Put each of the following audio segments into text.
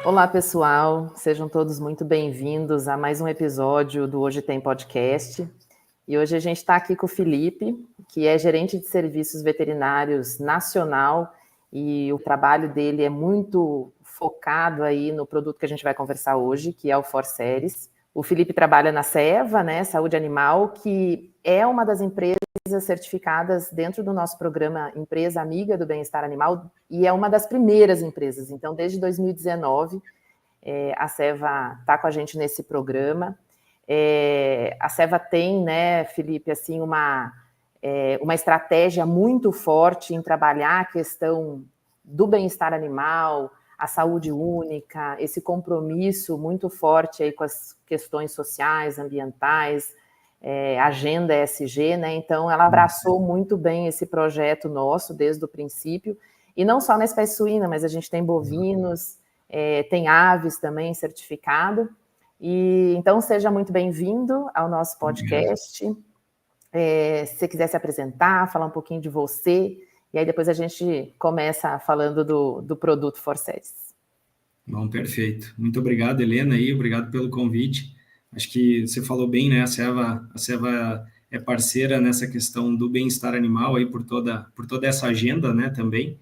Olá, pessoal, sejam todos muito bem-vindos a mais um episódio do Hoje Tem Podcast. E hoje a gente está aqui com o Felipe, que é gerente de serviços veterinários nacional, e o trabalho dele é muito focado aí no produto que a gente vai conversar hoje, que é o Forceres. O Felipe trabalha na Ceva, né, Saúde Animal, que é uma das empresas certificadas dentro do nosso programa Empresa Amiga do Bem-Estar Animal, e é uma das primeiras empresas. Então, desde 2019, a Ceva está com a gente nesse programa. A Ceva tem, né, Felipe, assim, uma estratégia muito forte em trabalhar a questão do bem-estar animal, a saúde única, esse compromisso muito forte aí com as questões sociais, ambientais, agenda ESG, né? Então, ela abraçou muito bem esse projeto nosso desde o princípio, e não só na espécie suína, mas a gente tem bovinos, tem aves também certificado. E então, seja muito bem-vindo ao nosso podcast. Se você quiser se apresentar, falar um pouquinho de você, e aí depois a gente começa falando do produto Forceres. Bom, perfeito. Muito obrigado, Helena, e obrigado pelo convite. Acho que você falou bem, né? A Ceva é parceira nessa questão do bem-estar animal aí por toda essa agenda, né, também.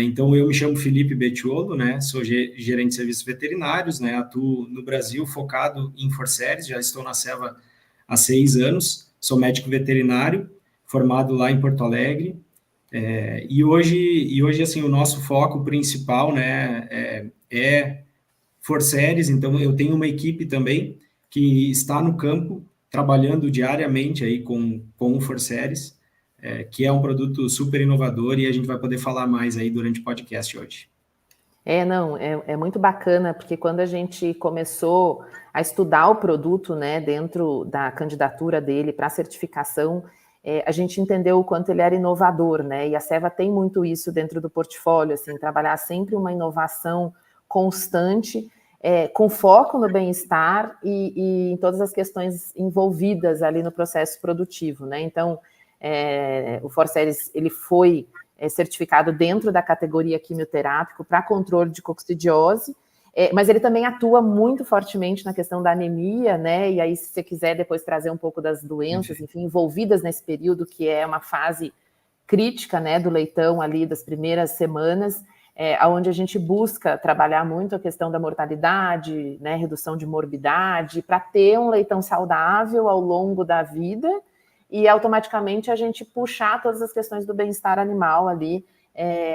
Então, eu me chamo Felipe Bettiolo, né? Sou gerente de serviços veterinários, né? Atuo no Brasil focado em Forceres, já estou na Ceva há 6 anos, sou médico veterinário, formado lá em Porto Alegre. E hoje, assim, o nosso foco principal, né, é Forceres. Então, eu tenho uma equipe também que está no campo, trabalhando diariamente aí com o Forceres, que é um produto super inovador, e a gente vai poder falar mais aí durante o podcast hoje. É muito bacana, porque quando a gente começou a estudar o produto, né, dentro da candidatura dele para certificação, a gente entendeu o quanto ele era inovador, né, e a Ceva tem muito isso dentro do portfólio, assim, trabalhar sempre uma inovação constante, com foco no bem-estar e em todas as questões envolvidas ali no processo produtivo, né. Então, o Forceres, ele foi certificado dentro da categoria quimioterápico para controle de coccidiose, mas ele também atua muito fortemente na questão da anemia, né? E aí, se você quiser depois trazer um pouco das doenças, enfim, envolvidas nesse período, que é uma fase crítica, né, do leitão ali, das primeiras semanas, onde a gente busca trabalhar muito a questão da mortalidade, né, redução de morbidade, para ter um leitão saudável ao longo da vida, e automaticamente a gente puxar todas as questões do bem-estar animal ali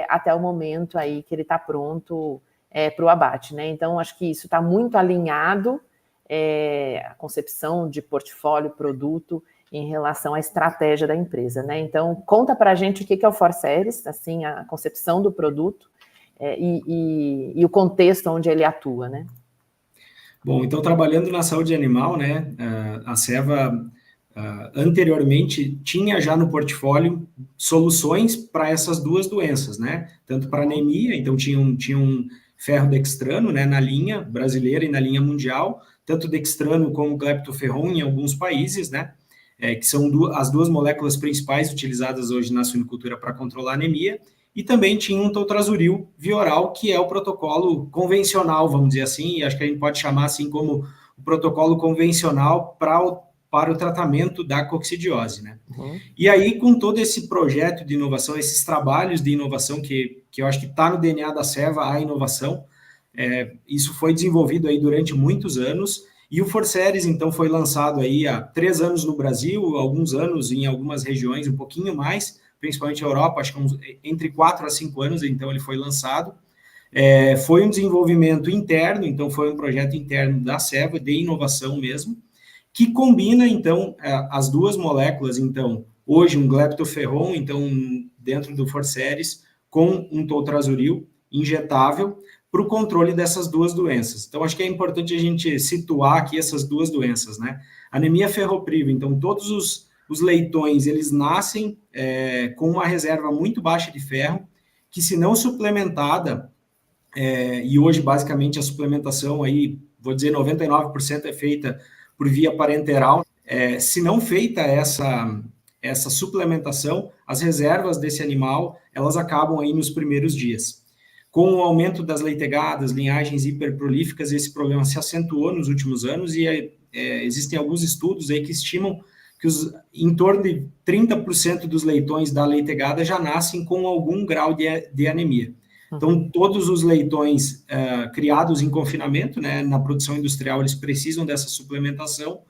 até o momento aí que ele está pronto para o abate, né? Então, acho que isso está muito alinhado, a concepção de portfólio, produto, em relação à estratégia da empresa, né? Então, conta para a gente o que é o Forceres, assim, a concepção do produto e o contexto onde ele atua, né? Bom, então, trabalhando na saúde animal, né, a Ceva anteriormente tinha já no portfólio soluções para essas duas doenças, né? Tanto para anemia, então tinha um ferrodextrano, né, na linha brasileira e na linha mundial, tanto dextrano como cleptoferron em alguns países, né? Que são as duas moléculas principais utilizadas hoje na suinicultura para controlar anemia, e também tinha um toltrazuril via oral, que é o protocolo convencional, vamos dizer assim, e acho que a gente pode chamar assim como o protocolo convencional para o tratamento da coccidiose, né? Uhum. E aí, com todo esse projeto de inovação, esses trabalhos de inovação que eu acho que está no DNA da Ceva, a inovação, isso foi desenvolvido aí durante muitos anos, e o Forceres, então, foi lançado aí há 3 anos no Brasil, alguns anos em algumas regiões, um pouquinho mais, principalmente a Europa, acho que entre 4 a 5 anos, então, ele foi lançado. Foi um desenvolvimento interno, então, foi um projeto interno da Ceva, de inovação mesmo, que combina, então, as duas moléculas, então, hoje um cleptoferron, então, dentro do Forceres, com um toltrazuril injetável para o controle dessas duas doenças. Então, acho que é importante a gente situar aqui essas duas doenças, né? Anemia ferropriva, então, todos os leitões, eles nascem com uma reserva muito baixa de ferro, que se não suplementada, e hoje, basicamente, a suplementação aí, vou dizer, 99% é feita por via parenteral. Se não feita essa suplementação, as reservas desse animal, elas acabam aí nos primeiros dias. Com o aumento das leitegadas, linhagens hiperprolíficas, esse problema se acentuou nos últimos anos e existem alguns estudos aí que estimam que em torno de 30% dos leitões da leitegada já nascem com algum grau de anemia. Então, todos os leitões criados em confinamento, né, na produção industrial, eles precisam dessa suplementação.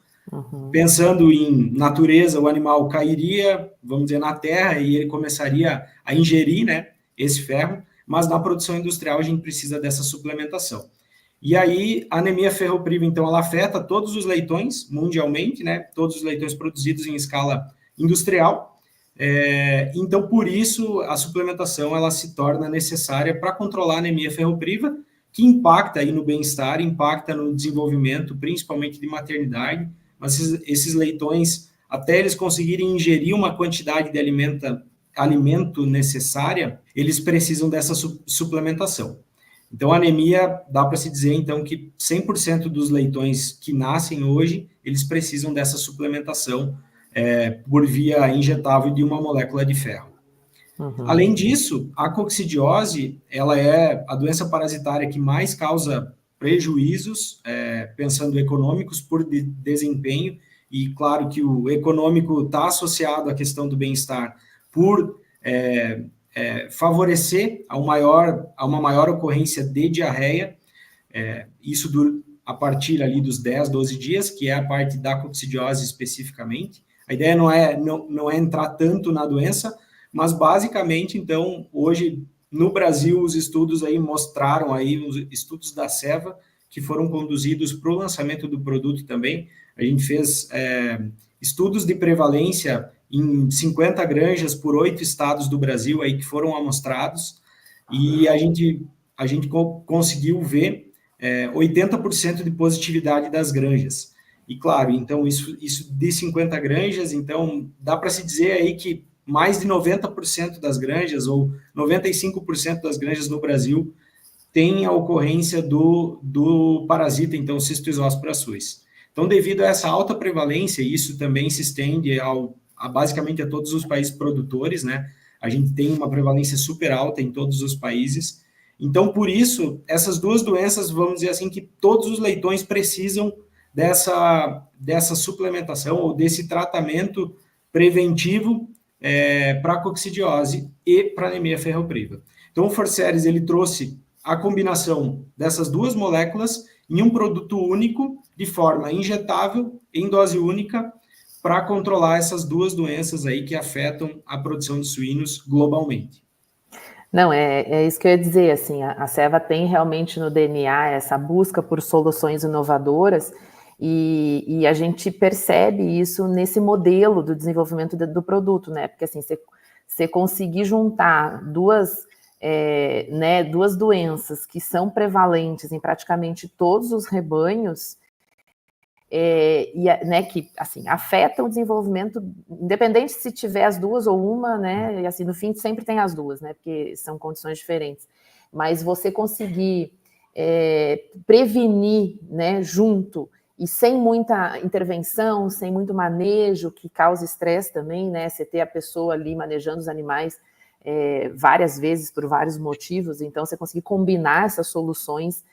Pensando em natureza, o animal cairia, vamos dizer, na terra e ele começaria a ingerir, né, esse ferro, mas na produção industrial a gente precisa dessa suplementação. E aí, a anemia ferropriva, então, ela afeta todos os leitões mundialmente, né, todos os leitões produzidos em escala industrial. Então, por isso, a suplementação ela se torna necessária para controlar a anemia ferropriva, que impacta aí no bem-estar, impacta no desenvolvimento, principalmente de maternidade, mas esses leitões, até eles conseguirem ingerir uma quantidade de alimento necessária, eles precisam dessa suplementação. Então, a anemia, dá para se dizer, então, que 100% dos leitões que nascem hoje, eles precisam dessa suplementação por via injetável de uma molécula de ferro. Além disso, a coccidiose, ela é a doença parasitária que mais causa prejuízos, pensando econômicos, por desempenho, e claro que o econômico está associado à questão do bem-estar por favorecer a uma maior ocorrência de diarreia, isso a partir ali dos 10, 12 dias, que é a parte da coccidiose especificamente. A ideia não é entrar tanto na doença, mas basicamente, então, hoje no Brasil, os estudos aí mostraram aí, os estudos da Seva, que foram conduzidos para o lançamento do produto também. A gente fez estudos de prevalência em 50 granjas por 8 estados do Brasil aí que foram amostrados, e a gente conseguiu ver 80% de positividade das granjas. E claro, então isso de 50 granjas, então dá para se dizer aí que mais de 90% das granjas, ou 95% das granjas no Brasil, tem a ocorrência do parasita, então, Cistoisospora suis. Então, devido a essa alta prevalência, isso também se estende basicamente a todos os países produtores, né? A gente tem uma prevalência super alta em todos os países. Então, por isso, essas duas doenças, vamos dizer assim, que todos os leitões precisam dessa suplementação ou desse tratamento preventivo para a coccidiose e para a anemia ferropriva. Então, o Forceres, ele trouxe a combinação dessas duas moléculas em um produto único, de forma injetável, em dose única, para controlar essas duas doenças aí que afetam a produção de suínos globalmente. Não, é isso que eu ia dizer, assim, a Seva tem realmente no DNA essa busca por soluções inovadoras, e a gente percebe isso nesse modelo do desenvolvimento do produto, né? Porque assim, você conseguir juntar duas doenças que são prevalentes em praticamente todos os rebanhos, que assim, afetam o desenvolvimento, independente se tiver as duas ou uma, né? E assim, no fim sempre tem as duas, né? Porque são condições diferentes. Mas você conseguir prevenir, né, junto, e sem muita intervenção, sem muito manejo, que causa estresse também, né? Você ter a pessoa ali manejando os animais várias vezes por vários motivos, então você conseguir combinar essas soluções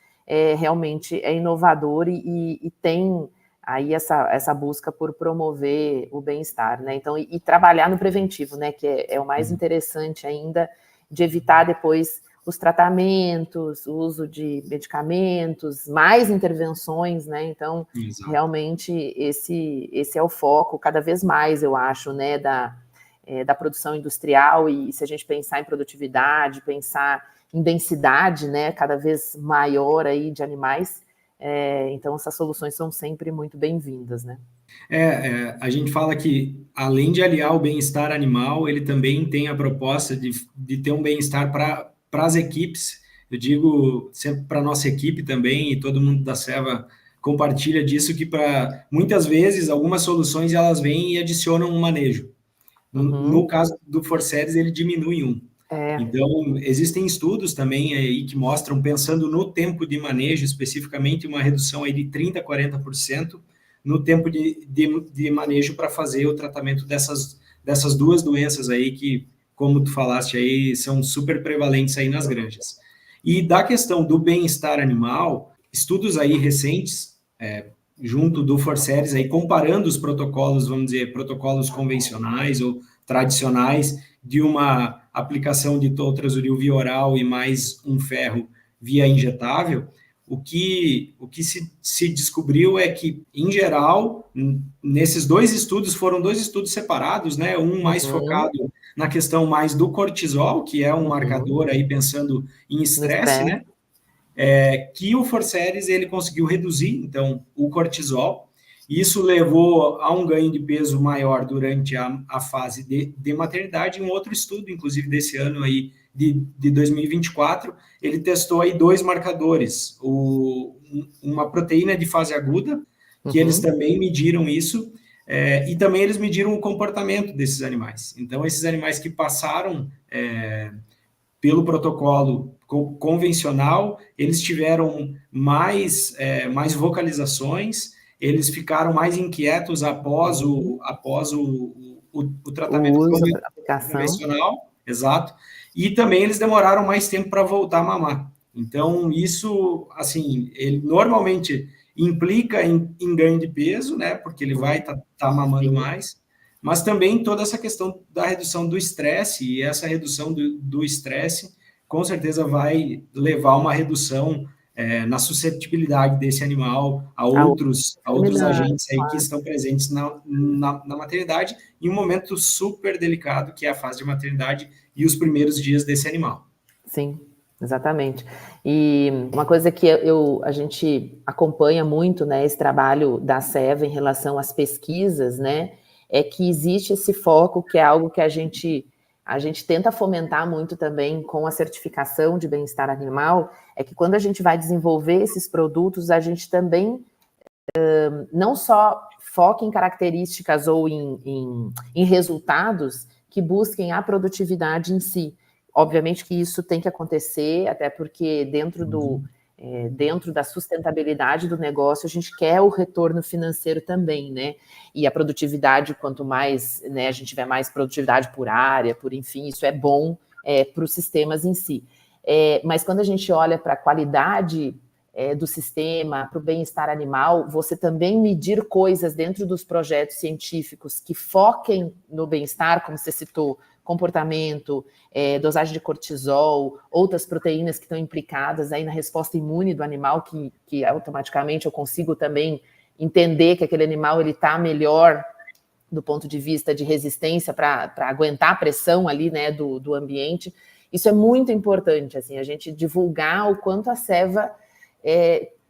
realmente é inovador e tem aí essa busca por promover o bem-estar, né? Então, e trabalhar no preventivo, né? Que é o mais interessante ainda, de evitar depois os tratamentos, o uso de medicamentos, mais intervenções, né? Então, exato, realmente, esse é o foco, cada vez mais, eu acho, né, da produção industrial, e se a gente pensar em produtividade, pensar em densidade, né, cada vez maior aí de animais, então essas soluções são sempre muito bem-vindas, né? A gente fala que, além de aliar o bem-estar animal, ele também tem a proposta de ter um bem-estar para as equipes. Eu digo sempre para a nossa equipe também, e todo mundo da Seva compartilha disso, que muitas vezes algumas soluções elas vêm e adicionam um manejo. No caso do Forceres, ele diminui um. Então, existem estudos também aí que mostram, pensando no tempo de manejo, especificamente uma redução aí de 30% a 40% no tempo de manejo para fazer o tratamento dessas dessas duas doenças aí que, como tu falaste aí, são super prevalentes aí nas granjas. E da questão do bem-estar animal, estudos aí recentes, junto do Forceres, aí comparando os protocolos, vamos dizer, protocolos convencionais ou tradicionais de uma aplicação de toltrazuril via oral e mais um ferro via injetável, o que se descobriu é que, em geral, nesses dois estudos, foram dois estudos separados, né? Um mais focado na questão mais do cortisol, que é um marcador aí pensando em estresse, né? Que o Forceres ele conseguiu reduzir, então, o cortisol, e isso levou a um ganho de peso maior durante a fase de maternidade. Um outro estudo, inclusive desse ano aí, de 2024, ele testou aí dois marcadores, uma proteína de fase aguda, que eles também mediram isso, e também eles mediram o comportamento desses animais. Então, esses animais que passaram pelo protocolo convencional, eles tiveram mais vocalizações, eles ficaram mais inquietos após o tratamento convencional, exato, e também eles demoraram mais tempo para voltar a mamar. Então, isso, assim, ele normalmente implica em ganho de peso, né, porque ele vai tá mamando mais, mas também toda essa questão da redução do estresse, e essa redução do estresse, com certeza vai levar a uma redução na suscetibilidade desse animal a outros agentes aí que estão presentes na maternidade, em um momento super delicado, que é a fase de maternidade e os primeiros dias desse animal. Sim, exatamente. E uma coisa que a gente acompanha muito, né, esse trabalho da SEVA em relação às pesquisas, né, é que existe esse foco, que é algo que a gente tenta fomentar muito também com a certificação de bem-estar animal, é que quando a gente vai desenvolver esses produtos, a gente também não só foca em características ou em resultados que busquem a produtividade em si. Obviamente que isso tem que acontecer, até porque dentro da sustentabilidade do negócio, a gente quer o retorno financeiro também, né? E a produtividade, quanto mais, né, a gente tiver mais produtividade por área, enfim, isso é bom para os sistemas em si. Mas quando a gente olha para a qualidade do sistema, para o bem-estar animal, você também medir coisas dentro dos projetos científicos que foquem no bem-estar, como você citou, comportamento, dosagem de cortisol, outras proteínas que estão implicadas aí na resposta imune do animal, que automaticamente eu consigo também entender que aquele animal está melhor do ponto de vista de resistência para aguentar a pressão ali, né, do ambiente. Isso é muito importante, assim, a gente divulgar o quanto a SEVA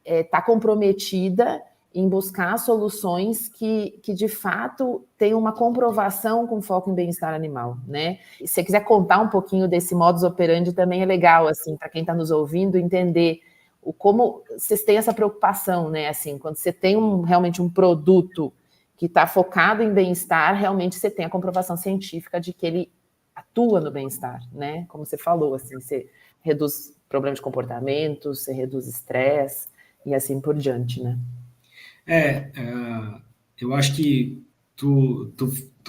está comprometida em buscar soluções que de fato tenham uma comprovação com foco em bem-estar animal, né? E se você quiser contar um pouquinho desse modus operandi, também é legal, assim, para quem está nos ouvindo, entender como vocês têm essa preocupação, né? Assim, quando você tem realmente um produto que está focado em bem-estar, realmente você tem a comprovação científica de que ele atua no bem-estar, né? Como você falou, assim, você reduz problema de comportamento, você reduz estresse e assim por diante, né? Eu acho que tu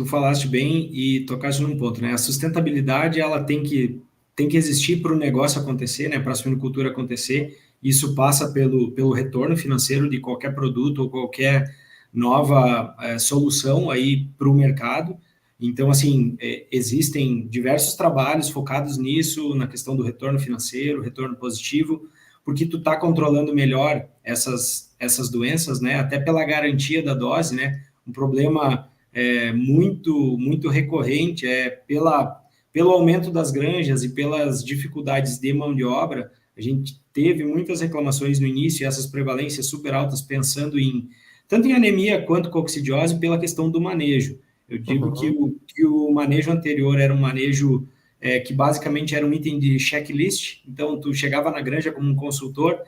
falaste bem e tocaste num ponto, né? A sustentabilidade, ela tem que existir para o negócio acontecer, né? Para a suinocultura acontecer. Isso passa pelo retorno financeiro de qualquer produto ou qualquer nova solução aí para o mercado. Então, assim, existem diversos trabalhos focados nisso, na questão do retorno financeiro, retorno positivo, porque tu está controlando melhor essas doenças, né? Até pela garantia da dose, né? Um problema muito, muito recorrente pelo aumento das granjas e pelas dificuldades de mão de obra. A gente teve muitas reclamações no início, e essas prevalências super altas, pensando tanto em anemia quanto coccidiose, pela questão do manejo. Eu digo que o manejo anterior era um manejo que basicamente era um item de checklist. Então, tu chegava na granja como um consultor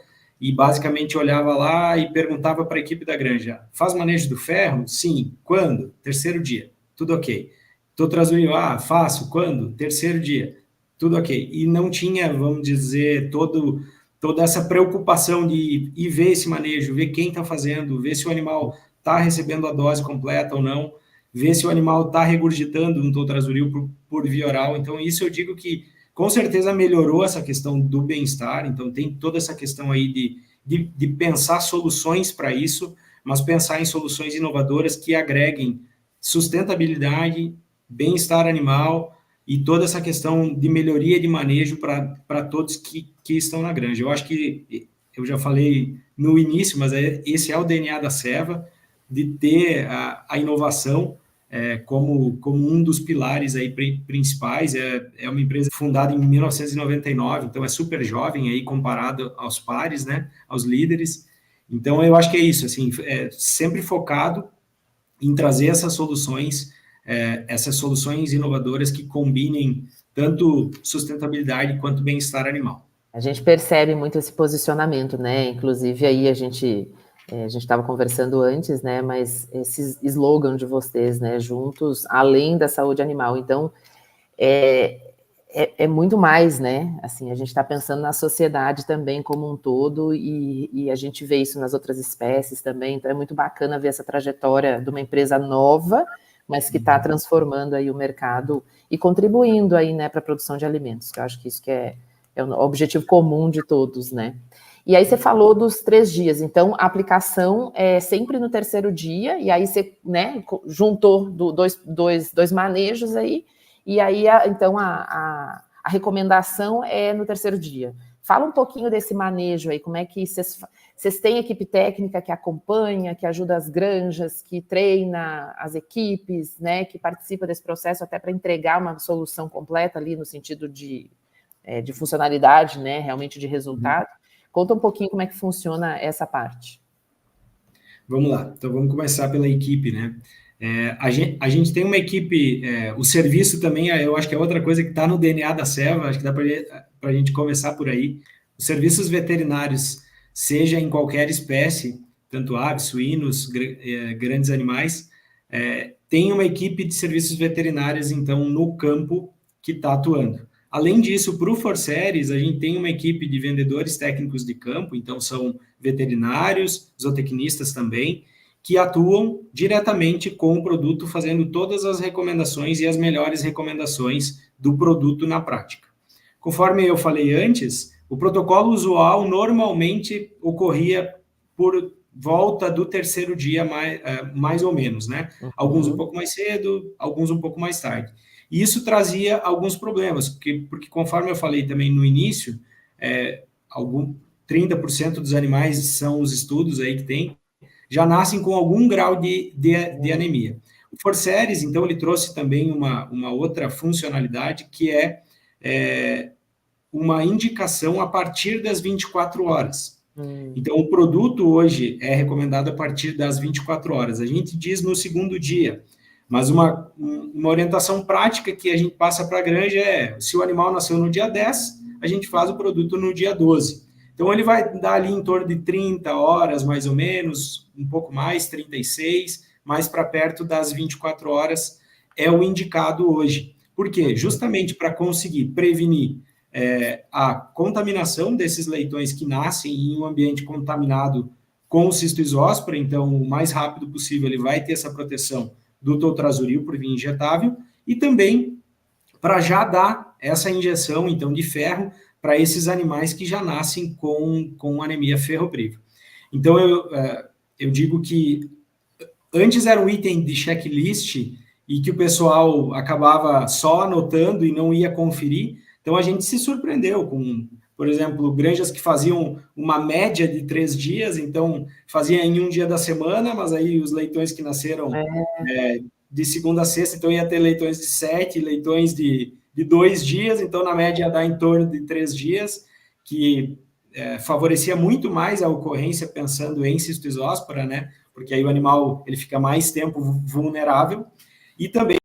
e basicamente olhava lá e perguntava para a equipe da granja: faz manejo do ferro? Sim. Quando? Terceiro dia. Tudo ok. Toltrazuril, faço. Quando? Terceiro dia. Tudo ok. E não tinha, vamos dizer, toda essa preocupação de ir ver esse manejo, ver quem está fazendo, ver se o animal está recebendo a dose completa ou não. ver se o animal está regurgitando um toltrazuril por via oral. Então, isso eu digo que, com certeza, melhorou essa questão do bem-estar. Então, tem toda essa questão aí de pensar soluções para isso, mas pensar em soluções inovadoras que agreguem sustentabilidade, bem-estar animal e toda essa questão de melhoria de manejo para todos que estão na granja. Eu acho que, eu já falei no início, mas esse é o DNA da Ceva, de ter a inovação como um dos pilares aí principais. É uma empresa fundada em 1999, então é super jovem aí comparado aos pares, né, aos líderes. Então eu acho que é isso, assim, sempre focado em trazer essas soluções inovadoras que combinem tanto sustentabilidade quanto bem-estar animal. A gente percebe muito esse posicionamento, né? Inclusive aí a gente estava conversando antes, né? Mas esse slogan de vocês, né? Juntos, além da saúde animal. Então, é muito mais, né? Assim, a gente está pensando na sociedade também como um todo e a gente vê isso nas outras espécies também. Então, é muito bacana ver essa trajetória de uma empresa nova, mas que está transformando aí o mercado e contribuindo aí, né, para a produção de alimentos. Eu acho que isso que é o objetivo comum de todos, né? E aí você falou dos 3 dias, então a aplicação é sempre no terceiro dia, e aí você, né, juntou dois manejos aí, e aí então a recomendação é no terceiro dia. Fala um pouquinho desse manejo aí, como é que vocês têm equipe técnica que acompanha, que ajuda as granjas, que treina as equipes, né, que participa desse processo até para entregar uma solução completa ali no sentido de funcionalidade, né, realmente de resultado. Conta um pouquinho como é que funciona essa parte. Vamos lá, então vamos começar pela equipe, né? A gente tem uma equipe, o serviço também, eu acho que é outra coisa que está no DNA da Ceva, acho que dá para a gente começar por aí. Os serviços veterinários, seja em qualquer espécie, tanto aves, suínos, grandes animais, tem uma equipe de serviços veterinários, então, no campo que está atuando. Além disso, para o Forceres, a gente tem uma equipe de vendedores técnicos de campo, então são veterinários, zootecnistas também, que atuam diretamente com o produto, fazendo todas as recomendações e as melhores recomendações do produto na prática. Conforme eu falei antes, o protocolo usual normalmente ocorria por volta do terceiro dia, mais ou menos, né? Alguns um pouco mais cedo, alguns um pouco mais tarde. E isso trazia alguns problemas, porque conforme eu falei também no início, 30% dos animais são os estudos aí que tem, já nascem com algum grau de anemia. O Forceres, então, ele trouxe também uma outra funcionalidade, que é uma indicação a partir das 24 horas. Então, o produto hoje é recomendado a partir das 24 horas. A gente diz no segundo dia, mas uma orientação prática que a gente passa para a granja é, se o animal nasceu no dia 10, a gente faz o produto no dia 12. Então, ele vai dar ali em torno de 30 horas, mais ou menos, um pouco mais, 36, mais para perto das 24 horas é o indicado hoje. Por quê? Justamente para conseguir prevenir a contaminação desses leitões que nascem em um ambiente contaminado com o cistoisóspora, então, o mais rápido possível ele vai ter essa proteção do toltrazuril por via injetável, e também para já dar essa injeção, então, de ferro para esses animais que já nascem com anemia ferropriva. Então, eu digo que antes era um item de checklist e que o pessoal acabava só anotando e não ia conferir. Então, a gente se surpreendeu com, por exemplo, granjas que faziam uma média de 3 dias, então fazia em um dia da semana, mas aí os leitões que nasceram de segunda a sexta, então ia ter leitões de 7, leitões de 2 dias, então na média ia dar em torno de 3 dias, que favorecia muito mais a ocorrência pensando em cistoisóspora, né? Porque aí o animal ele fica mais tempo vulnerável, e também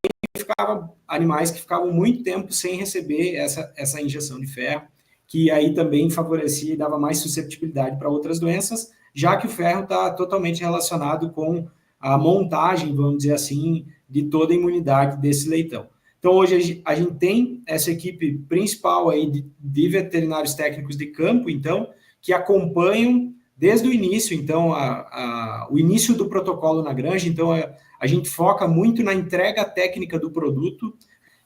animais que ficavam muito tempo sem receber essa injeção de ferro, que aí também favorecia e dava mais susceptibilidade para outras doenças, já que o ferro está totalmente relacionado com a montagem, vamos dizer assim, de toda a imunidade desse leitão. Então, hoje a gente tem essa equipe principal aí de veterinários técnicos de campo, então, que acompanham desde o início, então, o início do protocolo na granja. Então, a gente foca muito na entrega técnica do produto,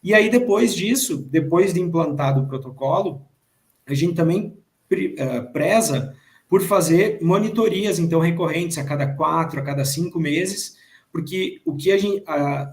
e aí depois disso, depois de implantado o protocolo, a gente também preza por fazer monitorias, então, recorrentes a cada 4, a cada 5 meses, porque o que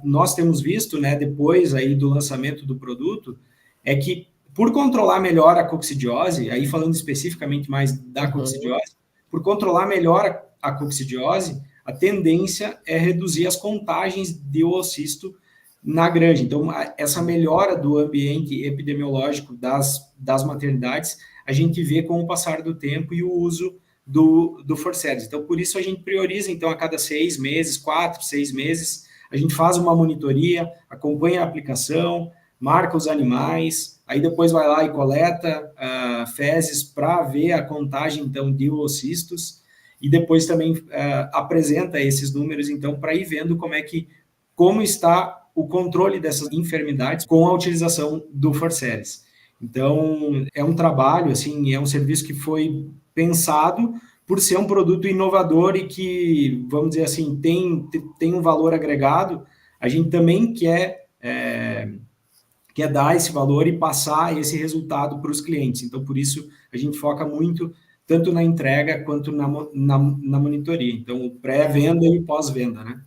nós temos visto, né, depois aí do lançamento do produto, é que por controlar melhor a coccidiose, aí falando especificamente mais da coccidiose, por controlar melhor a coccidiose, a tendência é reduzir as contagens de oocisto na granja. Então, essa melhora do ambiente epidemiológico das maternidades, a gente vê com o passar do tempo e o uso do Forceres. Então, por isso a gente prioriza, então, a cada 6 meses, 4, 6 meses, a gente faz uma monitoria, acompanha a aplicação, marca os animais, aí depois vai lá e coleta fezes para ver a contagem, então, de oocistos, e depois também apresenta esses números, então, para ir vendo como está o controle dessas enfermidades com a utilização do Forceres. Então, é um trabalho, assim, é um serviço que foi pensado por ser um produto inovador e que, vamos dizer assim, tem um valor agregado. A gente também quer dar esse valor e passar esse resultado para os clientes. Então, por isso, a gente foca muito tanto na entrega quanto na monitoria. Então, o pré-venda e o pós-venda, né?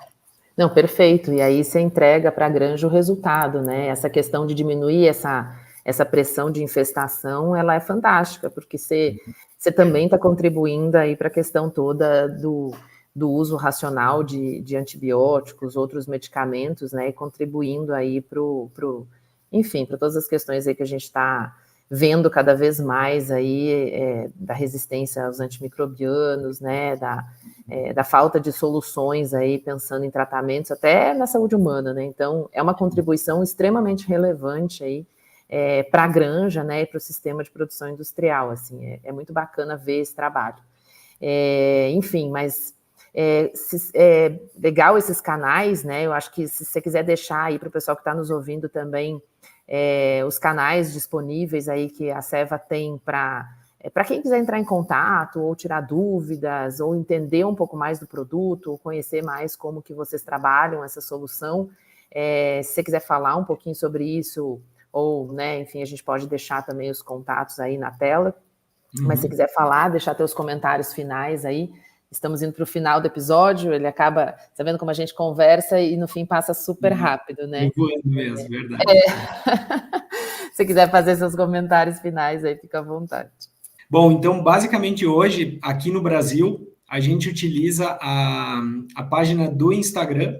Não, perfeito. E aí você entrega para a granja o resultado, né? Essa questão de diminuir essa pressão de infestação, ela é fantástica, porque você também está contribuindo aí para a questão toda do uso racional de antibióticos, outros medicamentos, né? E contribuindo aí enfim, para todas as questões aí que a gente está vendo cada vez mais aí da resistência aos antimicrobianos, né? Da falta de soluções aí, pensando em tratamentos, até na saúde humana, né? Então, é uma contribuição extremamente relevante aí para a granja, né, e para o sistema de produção industrial, assim, é muito bacana ver esse trabalho. Enfim, mas legal esses canais, né? Eu acho que se você quiser deixar aí para o pessoal que está nos ouvindo também os canais disponíveis aí que a Seva tem para quem quiser entrar em contato, ou tirar dúvidas, ou entender um pouco mais do produto, ou conhecer mais como que vocês trabalham essa solução, se você quiser falar um pouquinho sobre isso, ou, né, enfim, a gente pode deixar também os contatos aí na tela, mas se quiser falar, deixar teus comentários finais aí. Estamos indo para o final do episódio, ele acaba, tá vendo como a gente conversa e no fim passa super rápido, né? Voando mesmo, verdade. Se quiser fazer seus comentários finais aí, fica à vontade. Bom, então, basicamente hoje, aqui no Brasil, a gente utiliza a página do Instagram,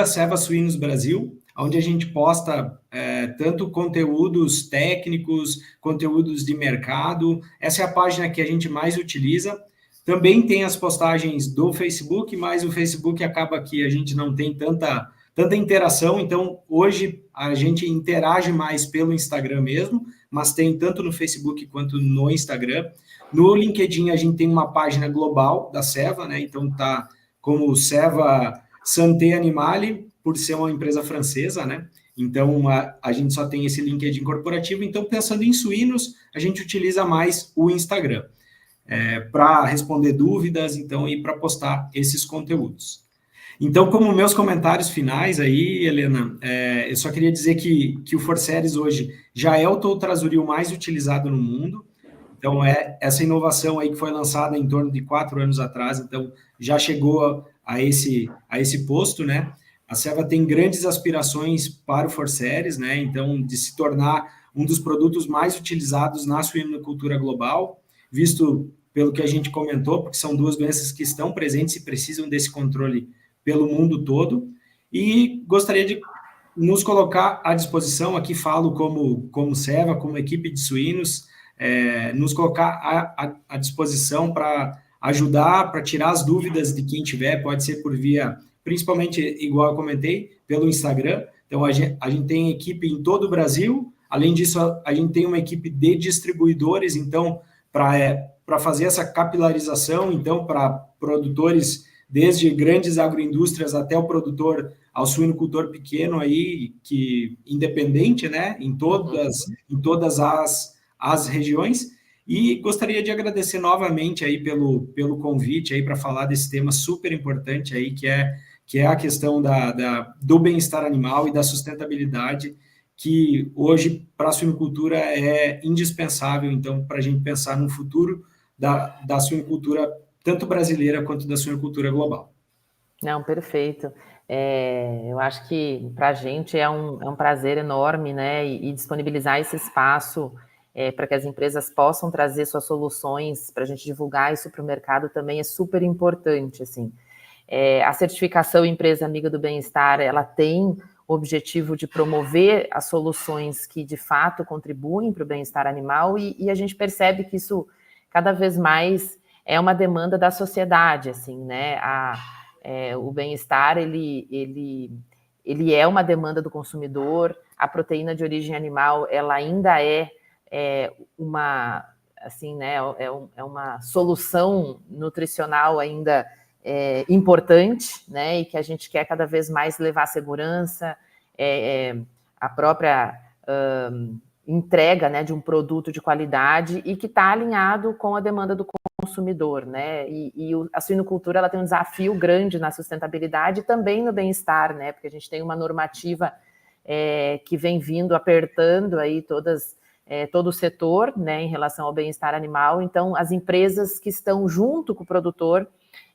@SevaSuinosBrasil, onde a gente posta tanto conteúdos técnicos, conteúdos de mercado. Essa é a página que a gente mais utiliza. Também tem as postagens do Facebook, mas o Facebook acaba que a gente não tem tanta interação, então hoje a gente interage mais pelo Instagram mesmo, mas tem tanto no Facebook quanto no Instagram. No LinkedIn a gente tem uma página global da Seva, né? Então tá como Seva Santé Animale, por ser uma empresa francesa, né? Então a gente só tem esse LinkedIn corporativo. Então, pensando em suínos, a gente utiliza mais o Instagram para responder dúvidas, então, e para postar esses conteúdos. Então, como meus comentários finais aí, Helena, eu só queria dizer que o Forceres hoje já é o toltrazuril mais utilizado no mundo. Então, essa inovação aí que foi lançada em torno de 4 anos atrás, então, já chegou a esse posto, né? A Seva tem grandes aspirações para o Forceres, né? Então, de se tornar um dos produtos mais utilizados na suinocultura global, visto pelo que a gente comentou, porque são 2 doenças que estão presentes e precisam desse controle pelo mundo todo, e gostaria de nos colocar à disposição, aqui falo como Seva, como equipe de suínos, nos colocar à disposição para ajudar, para tirar as dúvidas de quem tiver, pode ser por via, principalmente, igual eu comentei, pelo Instagram. Então, a gente tem equipe em todo o Brasil, além disso, a gente tem uma equipe de distribuidores, então, para fazer essa capilarização, então, para produtores, desde grandes agroindústrias até o produtor, ao suinocultor pequeno aí, que independente, né, em todas as regiões. E gostaria de agradecer novamente aí pelo convite aí para falar desse tema super importante aí, que que é a questão do bem-estar animal e da sustentabilidade, que hoje, para a suinocultura, é indispensável, então, para a gente pensar no futuro da suinocultura, tanto brasileira quanto da suinocultura global. Não, perfeito. Eu acho que para a gente é um prazer enorme, né, e disponibilizar esse espaço para que as empresas possam trazer suas soluções, para a gente divulgar isso para o mercado também é super importante, assim. A certificação Empresa Amiga do Bem-Estar, ela tem o objetivo de promover as soluções que, de fato, contribuem para o bem-estar animal e a gente percebe que isso, cada vez mais, é uma demanda da sociedade, assim, né? O bem-estar, ele é uma demanda do consumidor, a proteína de origem animal, ela ainda é uma, assim, né, é uma solução nutricional ainda importante, né, e que a gente quer cada vez mais levar segurança, a própria entrega, né, de um produto de qualidade e que está alinhado com a demanda do consumidor, né, e a suinocultura ela tem um desafio grande na sustentabilidade e também no bem-estar, né, porque a gente tem uma normativa que vem vindo apertando aí todo o setor, né, em relação ao bem-estar animal. Então, as empresas que estão junto com o produtor,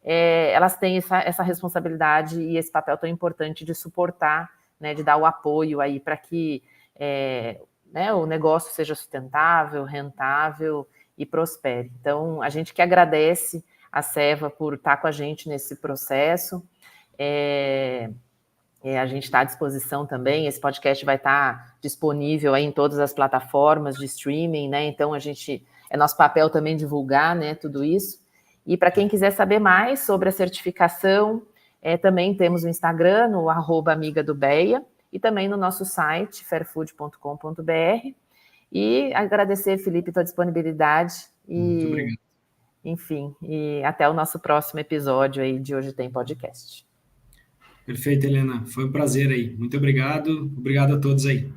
elas têm essa responsabilidade e esse papel tão importante de suportar, né, de dar o apoio aí para que né, o negócio seja sustentável, rentável e prospere. Então, a gente que agradece a Seva por estar com a gente nesse processo. A gente está à disposição também, esse podcast vai estar disponível aí em todas as plataformas de streaming, né? Então, é nosso papel também divulgar, né, tudo isso. E para quem quiser saber mais sobre a certificação, também temos o Instagram, no @amigadobeia, e também no nosso site, fairfood.com.br. E agradecer, Felipe, tua disponibilidade. Muito obrigado. Enfim, e até o nosso próximo episódio aí de Hoje Tem Podcast. Perfeito, Helena. Foi um prazer aí. Muito obrigado. Obrigado a todos aí.